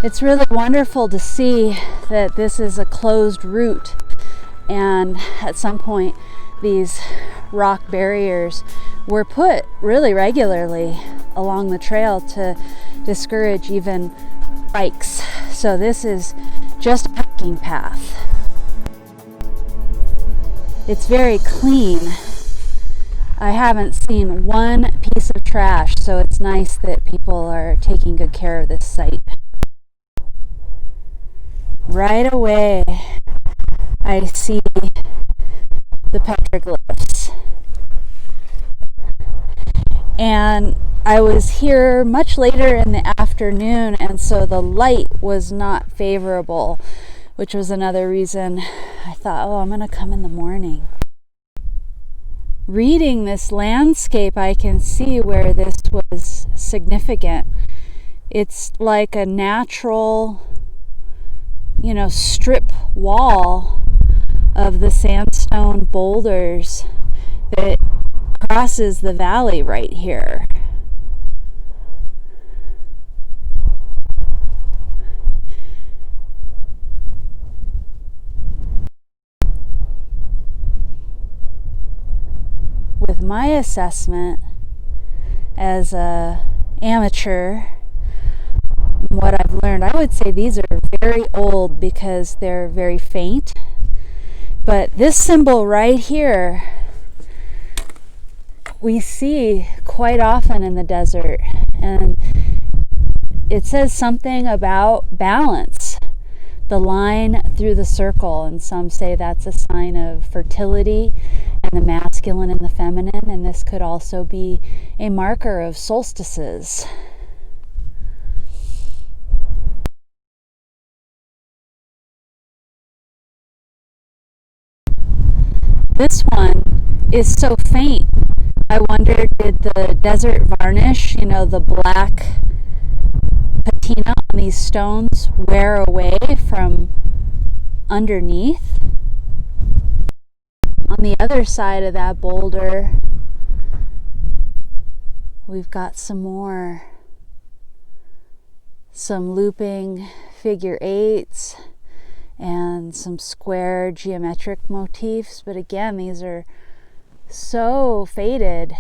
It's really wonderful to see that this is a closed route, and at some point these rock barriers were put really regularly along the trail to discourage even bikes. So this is just a hiking path. It's very clean. I haven't seen one piece of trash, so it's nice that people are taking good care of this site. Right away, I see the petroglyphs. And I was here much later in the afternoon, and so the light was not favorable, which was another reason I thought, oh, I'm going to come in the morning. Reading this landscape, I can see where this was significant. It's like a natural, strip wall of the sandstone boulders that crosses the valley right here. With my assessment as an amateur, what I've learned, I would say these are very old because they're very faint. But this symbol right here, we see quite often in the desert, and it says something about balance, the line through the circle, and some say that's a sign of fertility and the masculine and the feminine, and this could also be a marker of solstices. This one is so faint. I wonder, did the desert varnish, the black patina on these stones wear away from underneath? On the other side of that boulder, we've got some looping figure eights and some square geometric motifs, but again, these are so faded.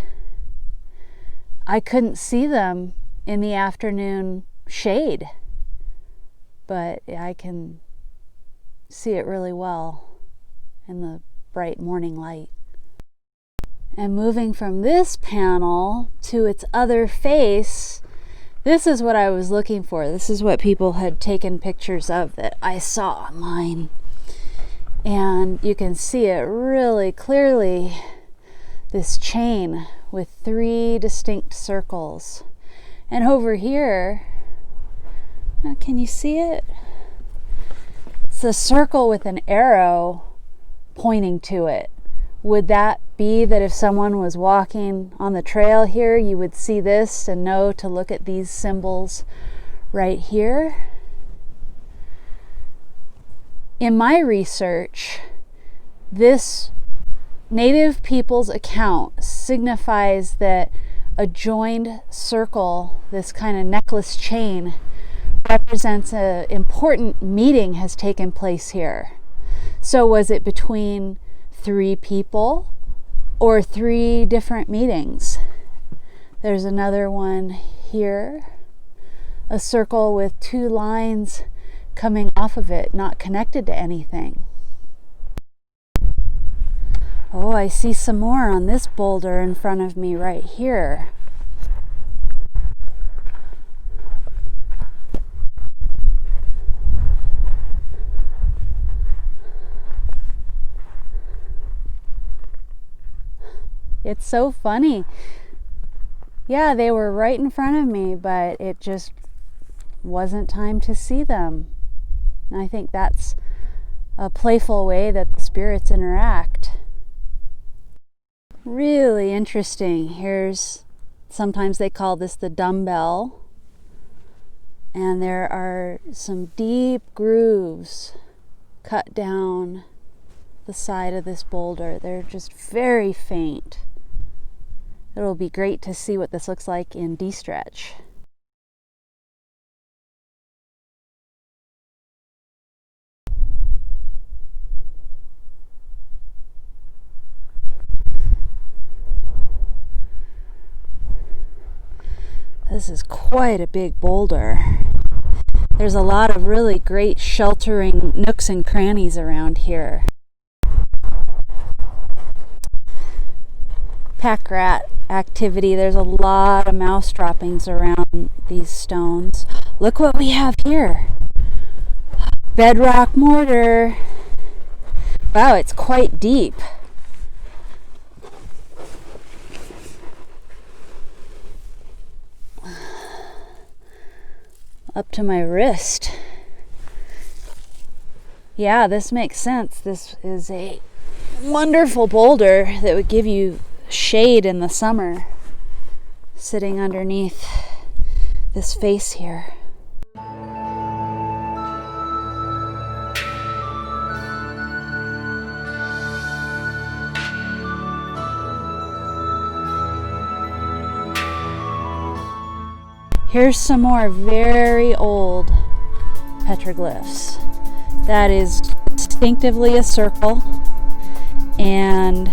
I couldn't see them in the afternoon shade, but I can see it really well in the bright morning light. And moving from this panel to its other face, this is what I was looking for. This is what people had taken pictures of that I saw online. And you can see it really clearly, this chain with 3 distinct circles. And over here, can you see it? It's a circle with an arrow pointing to it. Would that be that if someone was walking on the trail here, you would see this and know to look at these symbols right here? In my research, this Native people's account signifies that a joined circle, this kind of necklace chain, represents an important meeting has taken place here. So was it between 3 people or 3 different meetings? There's another one here, a circle with 2 lines coming off of it, not connected to anything. Oh, I see some more on this boulder in front of me right here. It's so funny. Yeah, they were right in front of me, but it just wasn't time to see them. And I think that's a playful way that the spirits interact. Really interesting. Sometimes they call this the dumbbell. And there are some deep grooves cut down the side of this boulder. They're just very faint. It'll be great to see what this looks like in D-stretch. This is quite a big boulder. There's a lot of really great sheltering nooks and crannies around here. Pack rat activity. There's a lot of mouse droppings around these stones. Look what we have here. Bedrock mortar. Wow, it's quite deep. Up to my wrist. Yeah, this makes sense. This is a wonderful boulder that would give you shade in the summer, sitting underneath this face here. Here's some more very old petroglyphs. That is distinctively a circle, and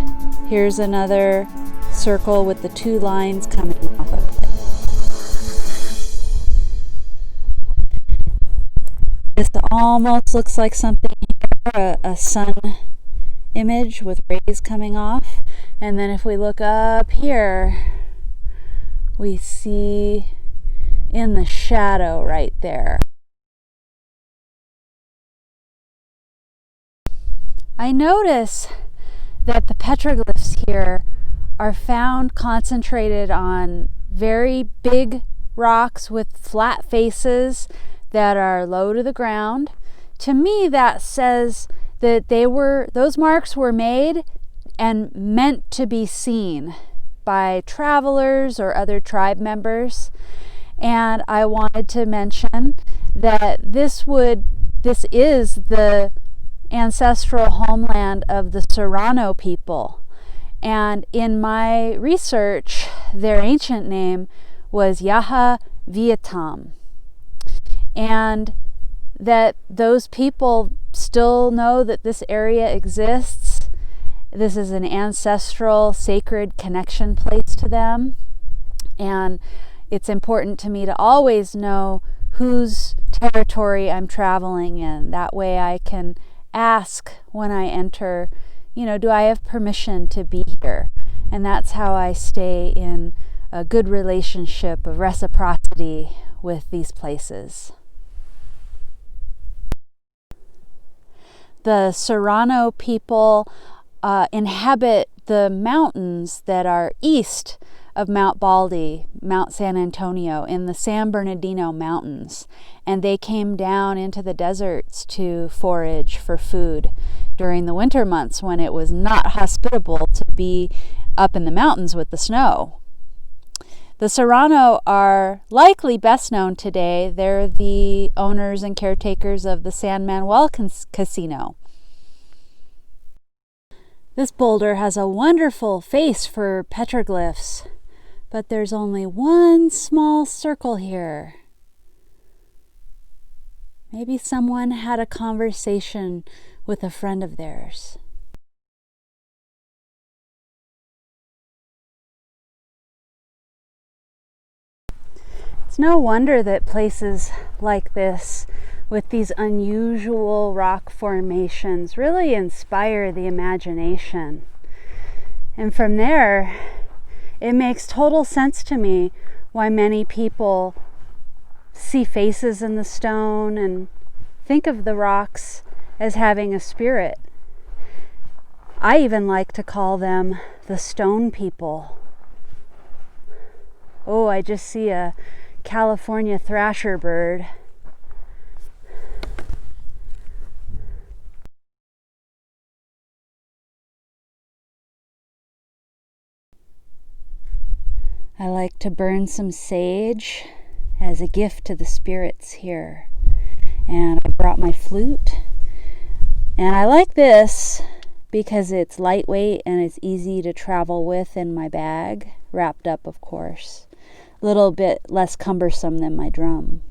here's another circle with the two lines coming off of it. This almost looks like something here, a sun image with rays coming off. And then if we look up here, we see in the shadow right there. I notice that the petroglyphs here are found concentrated on very big rocks with flat faces that are low to the ground. To me, that says that those marks were made and meant to be seen by travelers or other tribe members. And I wanted to mention that this is the ancestral homeland of the Serrano people. And in my research, their ancient name was Yaha Vietnam. And that those people still know that this area exists. This is an ancestral, sacred connection place to them. And it's important to me to always know whose territory I'm traveling in. That way I can ask when I enter, do I have permission to be here? And that's how I stay in a good relationship of reciprocity with these places. The Serrano people inhabit the mountains that are east of Mount Baldy, Mount San Antonio, in the San Bernardino Mountains. And they came down into the deserts to forage for food during the winter months when it was not hospitable to be up in the mountains with the snow. The Serrano are likely best known today. They're the owners and caretakers of the San Manuel Casino. This boulder has a wonderful face for petroglyphs, but there's only one small circle here. Maybe someone had a conversation with a friend of theirs. It's no wonder that places like this, with these unusual rock formations, really inspire the imagination. And from there, it makes total sense to me why many people see faces in the stone and think of the rocks as having a spirit. I even like to call them the stone people. Oh, I just see a California thrasher bird. I like to burn some sage as a gift to the spirits here. And I brought my flute. And I like this because it's lightweight and it's easy to travel with in my bag, wrapped up, of course. A little bit less cumbersome than my drum.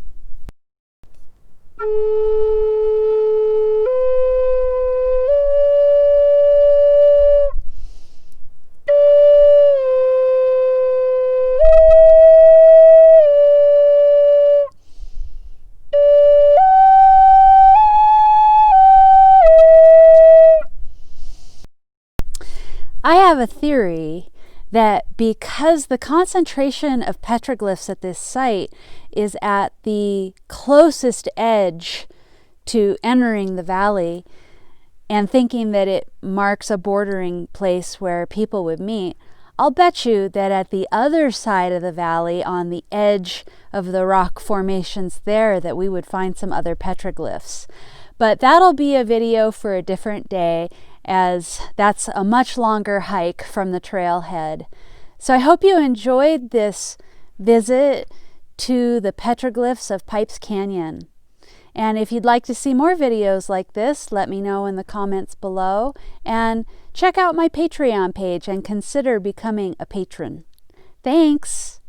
have a theory that because the concentration of petroglyphs at this site is at the closest edge to entering the valley, and thinking that it marks a bordering place where people would meet, I'll bet you that at the other side of the valley, on the edge of the rock formations there, that we would find some other petroglyphs. But that'll be a video for a different day, as that's a much longer hike from the trailhead. So I hope you enjoyed this visit to the petroglyphs of Pipes Canyon. And if you'd like to see more videos like this, let me know in the comments below, and check out my Patreon page and consider becoming a patron. Thanks!